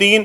3،